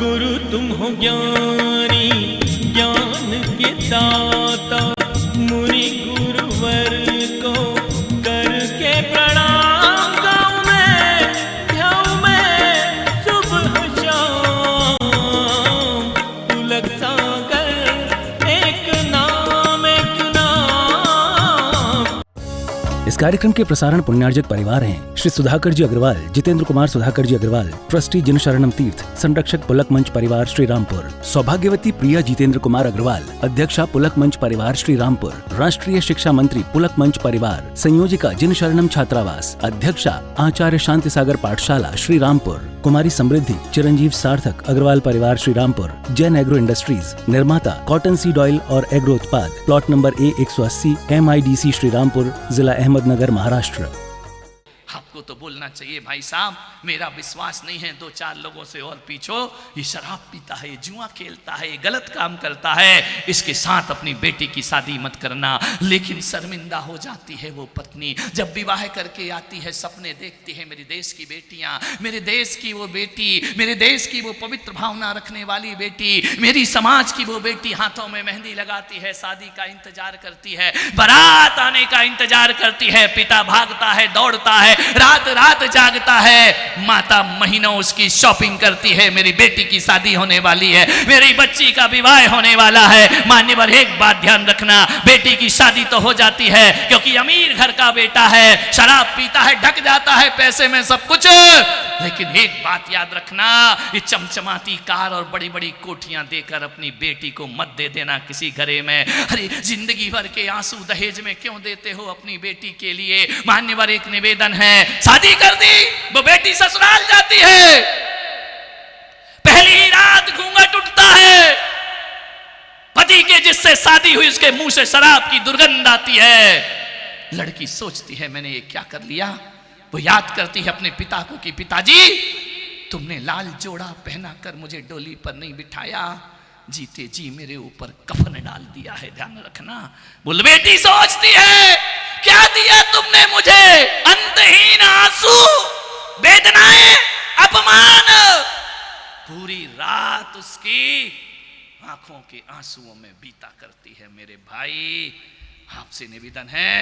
गुरु तुम हो ज्ञानी ज्ञान के दाता, मुनि गुरुवर को करके प्रणाम गाऊं मैं, ध्याऊं मैं सुबह शाम। पुलक सागर एक नाम एक नाम। इस कार्यक्रम के प्रसारण पुण्यार्जक परिवार हैं श्री सुधाकर जी अग्रवाल, जितेंद्र कुमार सुधाकर जी अग्रवाल, ट्रस्टी जिन शरणम तीर्थ, संरक्षक पुलक मंच परिवार श्री रामपुर, सौभाग्यवती प्रिया जितेंद्र कुमार अग्रवाल, अध्यक्षा पुलक मंच परिवार श्री रामपुर, राष्ट्रीय शिक्षा मंत्री पुलक मंच परिवार, संयोजिका जिन शरणम छात्रावास, अध्यक्षा आचार्य शांति सागर पाठशाला श्री रामपुर, कुमारी समृद्धि चिरंजीव सार्थक अग्रवाल परिवार श्री रामपुर, जैन एग्रो इंडस्ट्रीज, निर्माता कॉटन सीड ऑयल और एग्रो उत्पाद, plot number A180 MIDC Shri Rampur, जिला अहमदनगर, महाराष्ट्र। आपको तो बोलना चाहिए भाई साहब, मेरा विश्वास नहीं है, दो चार लोगों से और पूछो, ये शराब पीता है, जुआ खेलता है, गलत काम करता है, इसके साथ अपनी बेटी की शादी मत करना। लेकिन शर्मिंदा हो जाती है वो पत्नी जब विवाह करके आती है, सपने देखती है मेरे देश की बेटियां, मेरे देश की वो बेटी, मेरे देश की वो पवित्र भावना रखने वाली बेटी, मेरी समाज की वो बेटी हाथों में मेहंदी लगाती है, शादी का इंतजार करती है, बारात आने का इंतजार करती है, पिता भागता है, दौड़ता है, रात रात जागता है, माता महीनों उसकी शॉपिंग करती है, मेरी बेटी की शादी होने वाली है, मेरी बच्ची का विवाह होने वाला है। मान्यवर एक बात ध्यान रखना, बेटी की शादी तो हो जाती है क्योंकि अमीर घर का बेटा है, शराब पीता है, ढक जाता है पैसे में सब कुछ, लेकिन एक बात याद रखना, ये चमचमाती कार और बड़ी बड़ी कोठियां देकर अपनी बेटी को मत दे देना किसी घरे में। अरे जिंदगी भर के आंसू दहेज में क्यों देते हो अपनी बेटी के लिए? मान्यवर एक निवेदन है, शादी कर दी वो बेटी ससुराल जाती है, पहली ही रात घूंघट उठता है, पति के जिससे शादी हुई उसके मुंह से शराब की दुर्गंध आती है। लड़की सोचती है मैंने ये क्या कर लिया, वो याद करती है अपने पिता को कि पिताजी तुमने लाल जोड़ा पहना कर मुझे डोली पर नहीं बिठाया, जीते जी मेरे ऊपर कफन डाल दिया है, ध्यान रखना। बोल बेटी सोचती है क्या दिया तुमने मुझे, अंतहीन आंसू, वेदनाएं, अपमान। पूरी रात उसकी आंखों के आंसुओं में बीता करती है। मेरे भाई आपसे निवेदन है,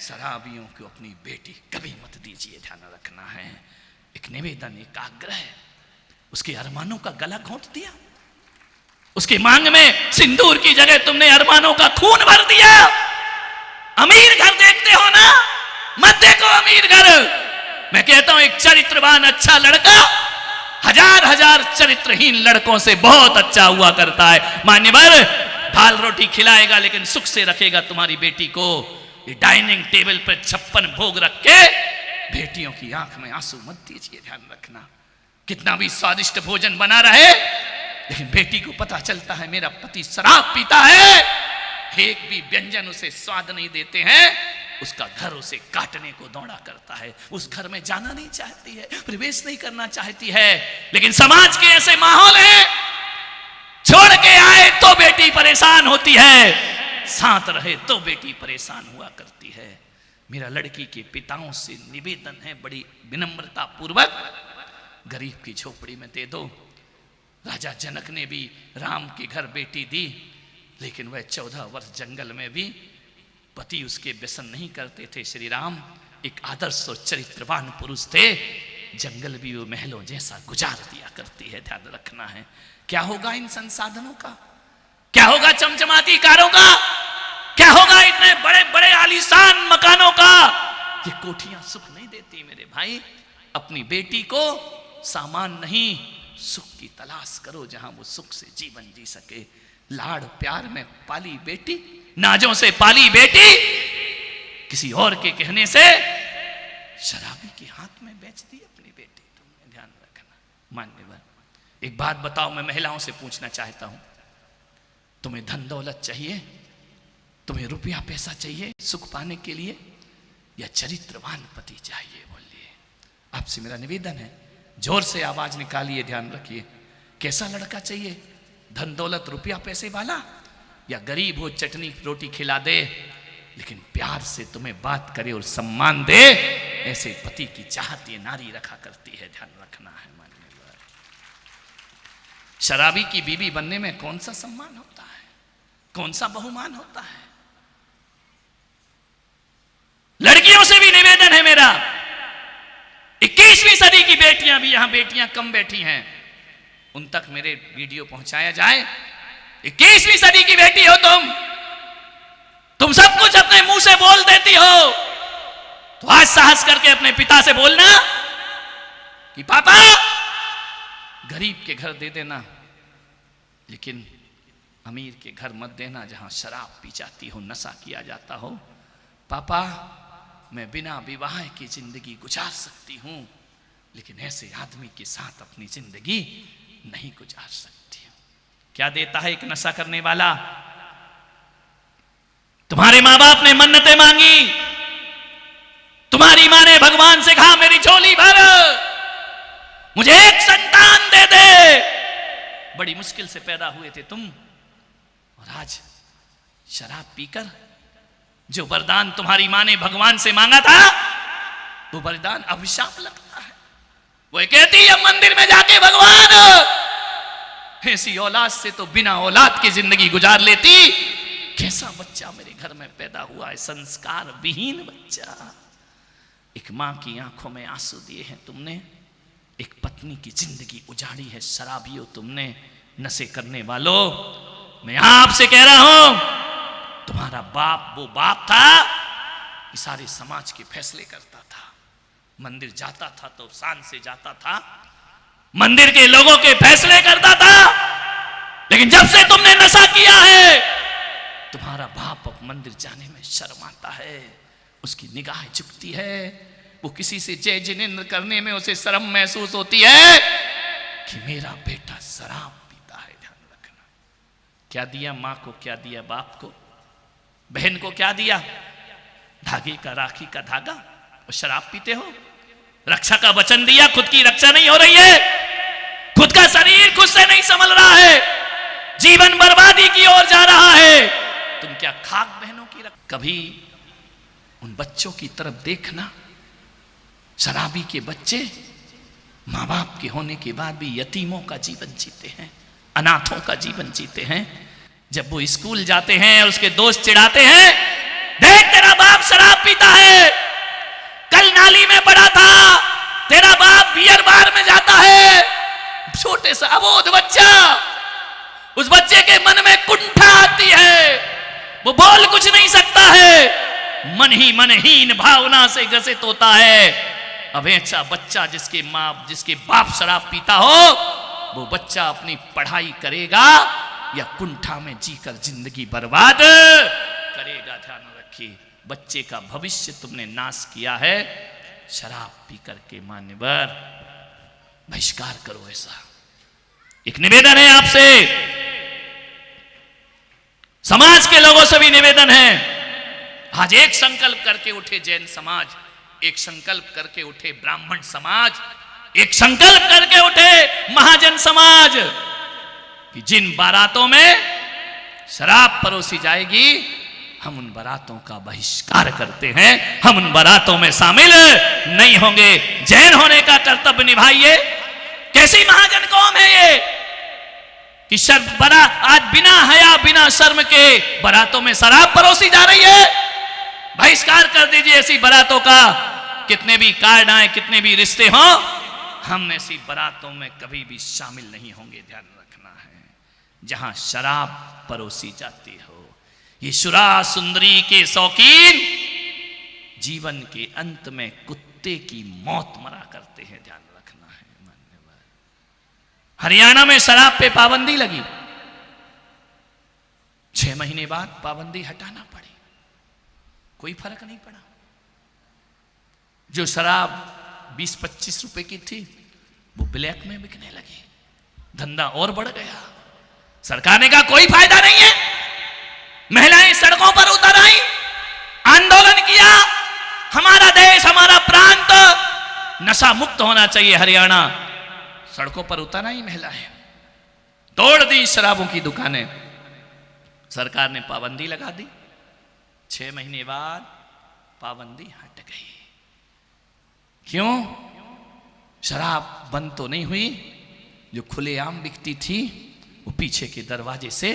शराबियों को अपनी बेटी कभी मत दीजिए, ध्यान रखना है। एक निवेदन, एक आग्रह, उसके अरमानों का गला घोंट दिया, उसके मांग में सिंदूर की जगह तुमने अरमानों का खून भर दिया। अमीर घर देखते हो ना, मत देखो अमीर घर। मैं कहता हूं एक चरित्रवान अच्छा लड़का हजार हजार चरित्रहीन लड़कों से बहुत अच्छा हुआ करता है। मान्यवर दाल रोटी खिलाएगा लेकिन सुख से रखेगा तुम्हारी बेटी को। ये डाइनिंग टेबल पर 56 भोग रख के बेटियों की आंख में आंसू मत दीजिए, ध्यान रखना। कितना भी स्वादिष्ट भोजन बना रहे लेकिन बेटी को पता चलता है मेरा पति शराब पीता है, एक भी व्यंजन उसे स्वाद नहीं देते हैं, उसका घर उसे काटने को दौड़ा करता है, उस घर में जाना नहीं चाहती है, प्रवेश नहीं करना चाहती है। लेकिन समाज के ऐसे माहौल हैं, छोड़ के आए तो बेटी परेशान होती है, साथ रहे तो बेटी परेशान हुआ करती है। मेरा लड़की के पिताओं से निवेदन है, बड़ी विनम्रता पूर्वक, गरीब की झोपड़ी में दे दो। राजा जनक ने भी राम के घर बेटी दी, लेकिन वह 14 वर्ष जंगल में भी पति उसके व्यसन नहीं करते थे। श्री राम एक आदर्श और चरित्रवान पुरुष थे, जंगल भी वो महलों जैसा गुजार दिया करती है, ध्यान रखना है। क्या होगा इन संसाधनों का, क्या होगा चमचमाती कारों का, क्या होगा इतने बड़े बड़े आलीशान मकानों का? ये कोठियां सुख नहीं देती मेरे भाई। अपनी बेटी को सामान नहीं, सुख की तलाश करो जहां वो सुख से जीवन जी सके। लाड़ प्यार में पाली बेटी, नाजों से पाली बेटी, किसी और के कहने से शराबी के हाथ में बेच दी अपनी बेटी, तुमने ध्यान रखना। मान्यवर एक बात बताओ, मैं महिलाओं से पूछना चाहता हूं, तुम्हें धन दौलत चाहिए, तुम्हें रुपया पैसा चाहिए सुख पाने के लिए, या चरित्रवान पति चाहिए? बोलिए। आपसे मेरा निवेदन है, जोर से आवाज निकालिए, ध्यान रखिए। कैसा लड़का चाहिए? धन दौलत रुपया पैसे वाला, या गरीब हो चटनी रोटी खिला दे लेकिन प्यार से तुम्हें बात करे और सम्मान दे? ऐसे पति की चाहत ये नारी रखा करती है, ध्यान रखना है। मान्यवर शराबी की बीवी बनने में कौन सा सम्मान होता है, कौन सा बहुमान होता है। लड़कियों से भी निवेदन है मेरा, 21वीं सदी की बेटियां भी, यहां बेटियां कम बैठी हैं, उन तक मेरे वीडियो पहुंचाया जाए। 21वीं सदी की बेटी हो तुम सब कुछ अपने मुंह से बोल देती हो, तो आज साहस करके अपने पिता से बोलना कि पापा गरीब के घर दे देना, लेकिन अमीर के घर मत देना जहां शराब पी जाती हो, नशा किया जाता हो। पापा मैं बिना विवाह की जिंदगी गुजार सकती हूं, लेकिन ऐसे आदमी के साथ अपनी जिंदगी नहीं गुजार सकती हूं। क्या देता है एक नशा करने वाला? तुम्हारे मां बाप ने मन्नतें मांगी, तुम्हारी मां ने भगवान से कहा मेरी झोली भर, मुझे एक संतान दे दे। बड़ी मुश्किल से पैदा हुए थे तुम, और आज शराब पीकर जो वरदान तुम्हारी मां ने भगवान से मांगा था, वो वरदान अभिशाप लगता है। वो कहती है मंदिर में जाके भगवान ऐसी औलाद से तो बिना औलाद की जिंदगी गुजार लेती। कैसा बच्चा मेरे घर में पैदा हुआ है, संस्कार विहीन बच्चा। एक मां की आंखों में आंसू दिए हैं तुमने, एक पत्नी की जिंदगी उजाड़ी है शराबियों तुमने, नशे करने वालों। मैं आपसे कह रहा हूं, तुम्हारा बाप वो बाप था कि सारे समाज के फैसले करता था। मंदिर जाता था तो शान से जाता था, मंदिर के लोगों के फैसले करता था। लेकिन जब से तुमने नशा किया है, तुम्हारा बाप अब मंदिर जाने में शर्माता है, उसकी निगाह झुकती है। वो किसी से जय जिनेंद्र करने में उसे शर्म महसूस होती है कि मेरा बेटा शराब पीता है। ध्यान रखना, क्या दिया मां को, क्या दिया बाप को, बहन को क्या दिया? धागे का, राखी का धागा, और शराब पीते हो। रक्षा का वचन दिया, खुद की रक्षा नहीं हो रही है, खुद का शरीर खुद से नहीं संभल रहा है, जीवन बर्बादी की ओर जा रहा है। तुम क्या खाक बहनों की कभी उन बच्चों की तरफ देखना, शराबी के बच्चे माँ बाप के होने के बाद भी यतीमों का जीवन जीते हैं, अनाथों का जीवन जीते हैं। जब वो स्कूल जाते हैं और उसके दोस्त चिढ़ाते हैं, देख तेरा बाप शराब पीता है, कल नाली में पड़ा था, तेरा बाप बियर बार में जाता है। छोटे सा अबोध बच्चा, उस बच्चे के मन में कुंठा आती है, वो बोल कुछ नहीं सकता है, मन ही मनहीन भावना से ग्रसित होता है। अब ऐसा बच्चा जिसके बाप शराब पीता हो, वो बच्चा अपनी पढ़ाई करेगा या कुंठा में जीकर जिंदगी बर्बाद करेगा। ध्यान रखिए, बच्चे का भविष्य तुमने नाश किया है शराब पीकर के। मान्यवर, बहिष्कार करो ऐसा। एक निवेदन है आपसे, समाज के लोगों से भी निवेदन है। आज एक संकल्प करके उठे जैन समाज, एक संकल्प करके उठे ब्राह्मण समाज, एक संकल्प करके उठे महाजन समाज कि जिन बारातों में शराब परोसी जाएगी, हम उन बारातों का बहिष्कार करते हैं, हम उन बारातों में शामिल नहीं होंगे। जैन होने का कर्तव्य निभाइए। कैसी महाजन कौम है ये कि आज बिना हया बिना शर्म के बारातों में शराब परोसी जा रही है। बहिष्कार कर दीजिए ऐसी बारातों का। कितने भी कार्ड आए, कितने भी रिश्ते हों, हम ऐसी बारातों में कभी भी शामिल नहीं होंगे। ध्यान रखना है, जहां शराब परोसी जाती हो। ये शुरा सुंदरी के शौकीन जीवन के अंत में कुत्ते की मौत मरा करते हैं। ध्यान रखना है। मान्यवर, हरियाणा में शराब पे पाबंदी लगी, 6 महीने बाद पाबंदी हटाना पड़ी, कोई फर्क नहीं पड़ा। जो शराब 20-25 रुपए की थी, वो ब्लैक में बिकने लगी, धंधा और बढ़ गया। सरकार ने कहा कोई फायदा नहीं है। महिलाएं सड़कों पर उतर आई, आंदोलन किया, हमारा देश, हमारा प्रांत नशा मुक्त होना चाहिए। हरियाणा, सड़कों पर उतर आई महिलाएं, तोड़ दी शराबों की दुकानें। सरकार ने पाबंदी लगा दी, 6 महीने बाद पाबंदी हट गई। क्यों? शराब बंद तो नहीं हुई, जो खुलेआम बिकती थी वो पीछे के दरवाजे से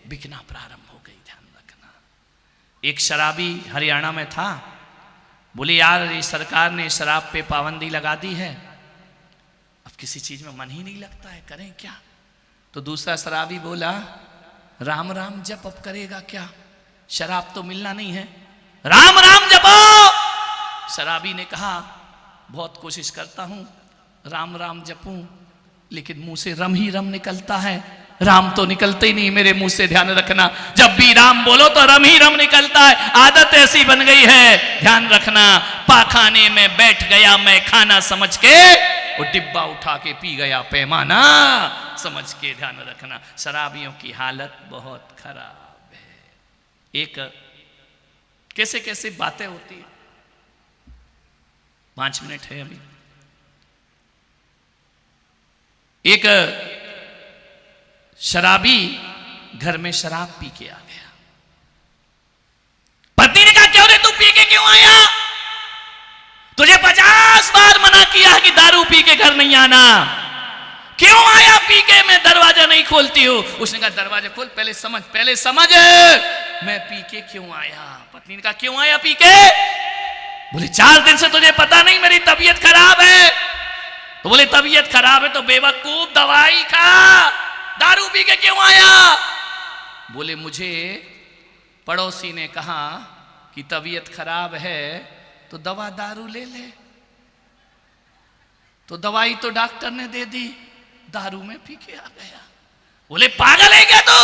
बिकना प्रारंभ हो गई। ध्यान रखना। एक शराबी हरियाणा में था, बोले यार ये सरकार ने शराब पे पाबंदी लगा दी है, अब किसी चीज में मन ही नहीं लगता है, करें क्या? तो दूसरा शराबी बोला राम राम जप अब करेगा क्या, शराब तो मिलना नहीं है, राम राम जपो। शराबी ने कहा बहुत कोशिश करता हूं राम राम जपूं, लेकिन मुंह से रम ही रम निकलता है, राम तो निकलते ही नहीं मेरे मुंह से। ध्यान रखना, जब भी राम बोलो तो रम ही रम निकलता है, आदत ऐसी बन गई है। ध्यान रखना, पाखाने में बैठ गया मैं खाना समझ के, वो डिब्बा उठा के पी गया पैमाना समझ के। ध्यान रखना, शराबियों की हालत बहुत खराब है। एक कैसे कैसे बातें होती है। 5 मिनट है अभी। एक शराबी घर में शराब पी के आ गया। पत्नी ने कहा क्यों रे तू पी के क्यों आया, तुझे 50 बार मना किया है कि दारू पी के घर नहीं आना, क्यों आया पी के, मैं दरवाजा नहीं खोलती हूं। उसने कहा दरवाजा खोल, पहले समझ मैं पी के क्यों आया। पत्नी ने कहा क्यों आया पी के, बोले 4 दिन से तुझे पता नहीं मेरी तबीयत खराब है। तो बोले तबीयत खराब है तो बेवकूफ दवाई खा, दारू पी के क्यों आया। बोले मुझे पड़ोसी ने कहा कि तबीयत खराब है तो दवा दारू ले ले, तो दवाई तो डॉक्टर ने दे दी, दारू में पी के आ गया। बोले पागल है क्या तू,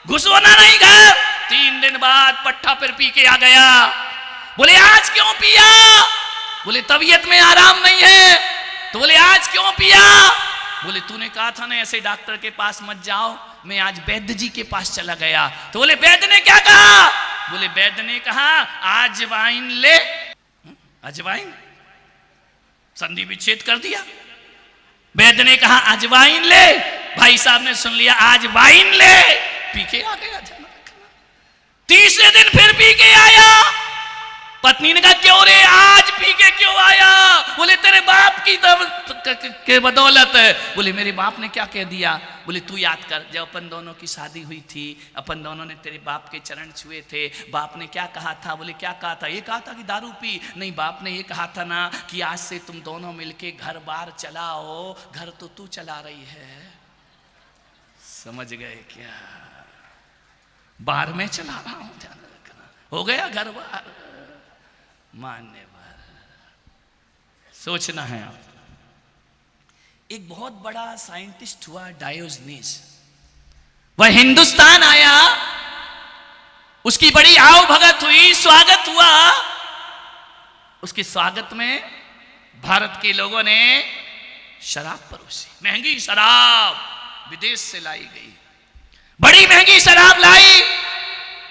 घुसवाना नहीं घर। 3 दिन बाद पट्टा पर पी के आ गया। बोले आज क्यों पिया, बोले तबीयत में आराम नहीं है। तो बोले आज क्यों पिया, बोले तूने कहा था ना ऐसे डॉक्टर के पास मत जाओ, मैं आज वैद्य जी के पास चला गया। तो बोले वैद्य ने क्या कहा, बोले वैद्य ने कहा अजवाइन ले। अजवाइन, संधि विच्छेद कर दिया। वैद्य ने कहा अजवाइन ले, भाई साहब ने सुन लिया अजवाइन ले, पी के आ गया। तीसरे दिन फिर पी के आया। पत्नी ने कहा क्यों रे आज पी के क्यों आया, बोले तेरे बाप की के बदौलत है। बोले मेरे बाप ने क्या कह दिया, बोले तू याद कर जब अपन दोनों की शादी हुई थी, अपन दोनों ने तेरे बाप के चरण छुए थे, बाप ने क्या कहा था, बोले क्या कहा था, ये कहा था कि दारू पी, नहीं बाप ने ये कहा था ना कि आज से तुम दोनों मिलके घर बार चलाओ, घर तो तू चला रही है। समझ गए क्या, बार में चला रहा हूं, ध्यान रखना, हो गया घर बार मानने वाला। सोचना है आप। एक बहुत बड़ा साइंटिस्ट हुआ डायोजनीस, वह हिंदुस्तान आया, उसकी बड़ी आओ भगत हुई, स्वागत हुआ। उसके स्वागत में भारत के लोगों ने शराब परोसी, महंगी शराब विदेश से लाई गई, बड़ी महंगी शराब लाई।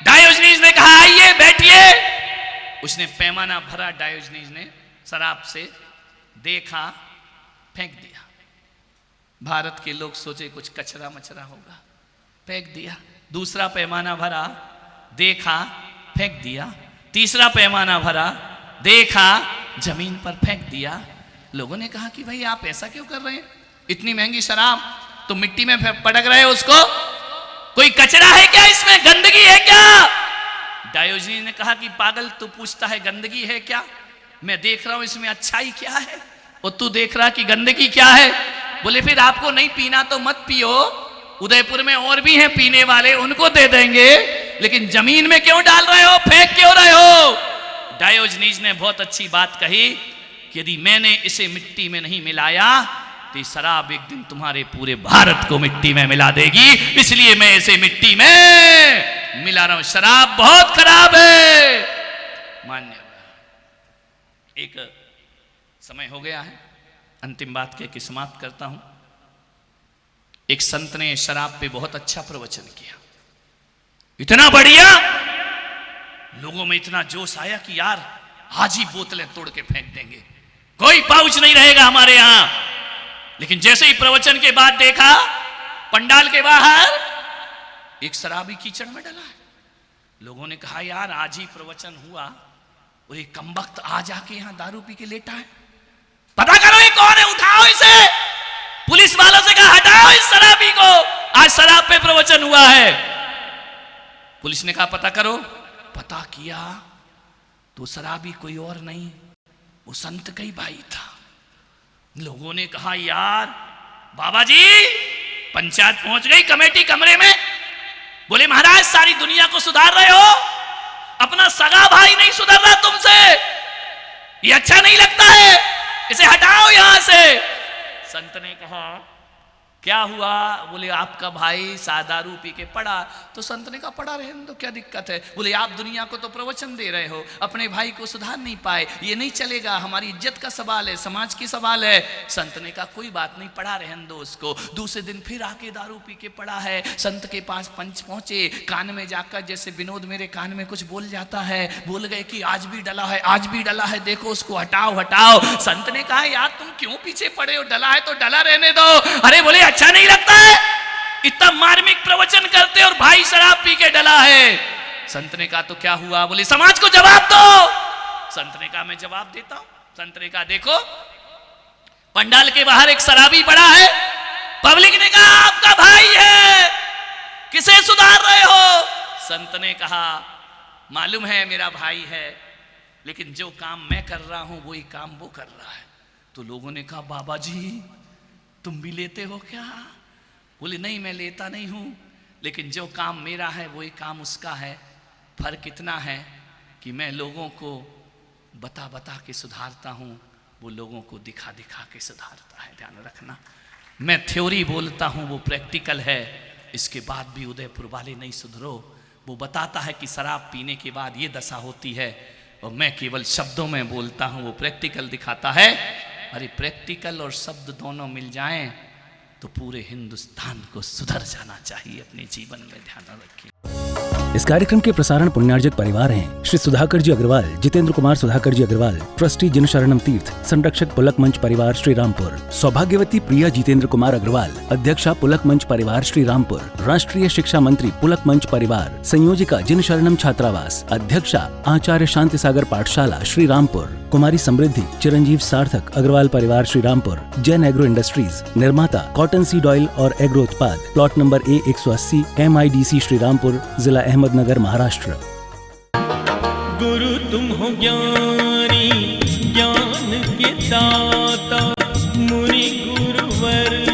डायोजनीस ने कहा आइए बैठिए। उसने पैमाना भरा, डायोजनीस ने शराब से देखा, फेंक दिया। भारत के लोग सोचे कुछ कचरा मचरा होगा, फेंक दिया। दूसरा पैमाना भरा, देखा, फेंक दिया। तीसरा पैमाना भरा, देखा, जमीन पर फेंक दिया। लोगों ने कहा कि भाई आप ऐसा क्यों कर रहे हैं, इतनी महंगी शराब तो मिट्टी में पटक रहे हो उसको, कोई कचरा है क्या इसमें, गंदगी है क्या। डायोजनीस ने कहा कि पागल तू पूछता है गंदगी है क्या, मैं देख रहा हूं इसमें अच्छाई क्या है, और तू देख रहा कि गंदगी क्या है। बोले फिर आपको नहीं पीना तो मत पियो, उदयपुर में और भी हैं पीने वाले, उनको दे देंगे, लेकिन जमीन में क्यों डाल रहे हो, फेंक क्यों रहे हो। डायोजनीस ने बहुत अच्छी बात कही कि यदि मैंने इसे मिट्टी में नहीं मिलाया तो शराब एक दिन तुम्हारे पूरे भारत को मिट्टी में मिला देगी, इसलिए मैं इसे मिट्टी में मिला रहा हूं। शराब बहुत खराब है, मान्य। एक समय हो गया है, अंतिम बात कह के समाप्त करता हूं। एक संत ने शराब पे बहुत अच्छा प्रवचन किया, इतना बढ़िया, लोगों में इतना जोश आया कि यार आज ही बोतलें तोड़ के फेंक देंगे, कोई पाउच नहीं रहेगा हमारे यहां। लेकिन जैसे ही प्रवचन के बाद देखा पंडाल के बाहर एक शराबी कीचड़ में डला है। लोगों ने कहा यार आज ही प्रवचन हुआ और ये कमबख्त आज आके यहां दारू पी के लेटा है, पता करो ये कौन है, उठाओ इसे। पुलिस वालों से कहा हटाओ इस शराबी को, आज शराब पे प्रवचन हुआ है। पुलिस ने कहा पता करो। पता किया तो शराबी कोई और नहीं, वो संत का ही भाई था। लोगों ने कहा यार बाबा जी, पंचायत पहुंच गई, कमेटी कमरे में। बोले महाराज सारी दुनिया को सुधार रहे हो, अपना सगा भाई नहीं सुधर रहा तुमसे, ये अच्छा नहीं लगता है, इसे हटाओ यहां से। संत ने कहा क्या हुआ? बोले आपका भाई दारू पी के पड़ा। तो संत ने कहा पड़ा रहने दो, क्या दिक्कत है। बोले आप दुनिया को तो प्रवचन दे रहे हो, अपने भाई को सुधार नहीं पाए, ये नहीं चलेगा, हमारी इज्जत का सवाल है, समाज की सवाल है। संत ने कहा कोई बात नहीं, पड़ा रहने दो उसको। दूसरे दिन फिर आके दारू पी के पड़ा है। संत के पास पंच पहुंचे, कान में जाकर जैसे विनोद मेरे कान में कुछ बोल जाता है, बोल गए कि आज भी डला है, आज भी डला है, देखो उसको हटाओ हटाओ। संत ने कहा यार तुम क्यों पीछे पड़े हो, डला है तो डला रहने दो। अरे बोले अच्छा नहीं लगता है, इतना मार्मिक प्रवचन करते और भाई शराब पी के डला है। संत ने कहा तो क्या हुआ? बोले समाज को जवाब दो। संत ने कहा मैं जवाब देता हूं। संत ने कहा देखो पंडाल के बाहर एक शराबी पड़ा है, पब्लिक ने कहा आपका भाई है, किसे सुधार रहे हो? संत ने कहा मालूम है मेरा भाई है, लेकिन जो काम मैं कर रहा हूं वही काम वो कर रहा है। तो लोगों ने कहा बाबा जी तुम भी लेते हो क्या? बोले नहीं मैं लेता नहीं हूं, लेकिन जो काम मेरा है वही काम उसका है। फर्क इतना है कि मैं लोगों को बता बता के सुधारता हूं, वो लोगों को दिखा दिखा के सुधारता है। ध्यान रखना, मैं थ्योरी बोलता हूं, वो प्रैक्टिकल है। इसके बाद भी उदयपुर वाले नहीं सुधरो। वो बताता है कि शराब पीने के बाद ये दशा होती है, और मैं केवल शब्दों में बोलता हूं, वो प्रैक्टिकल दिखाता है। अरे प्रैक्टिकल और शब्द दोनों मिल जाएं तो पूरे हिंदुस्तान को सुधर जाना चाहिए अपने जीवन में। ध्यान रखिए। इस कार्यक्रम के प्रसारण पुण्यार्जक परिवार हैं श्री सुधाकर जी अग्रवाल, जितेंद्र कुमार सुधाकर जी अग्रवाल, ट्रस्टी जिन शरणम तीर्थ, संरक्षक पुलक मंच परिवार श्री रामपुर, सौभाग्यवती प्रिया जितेंद्र कुमार अग्रवाल, अध्यक्षा पुलक मंच परिवार श्री रामपुर, राष्ट्रीय शिक्षा मंत्री पुलक मंच परिवार, संयोजिका जिन शरणम छात्रावास, अध्यक्षा आचार्य शांति सागर पाठशाला श्री रामपुर, कुमारी समृद्धि चिरंजीव सार्थक अग्रवाल परिवार श्री रामपुर, जैन एग्रो इंडस्ट्रीज, निर्माता कॉटन सीड ऑयल और एग्रो उत्पाद, plot number A180 MIDC Shri Rampur, जिला अहमदनगर, महाराष्ट्र। गुरु तुम हो ज्ञानी, ज्ञान के दाता, मुनि गुरुवर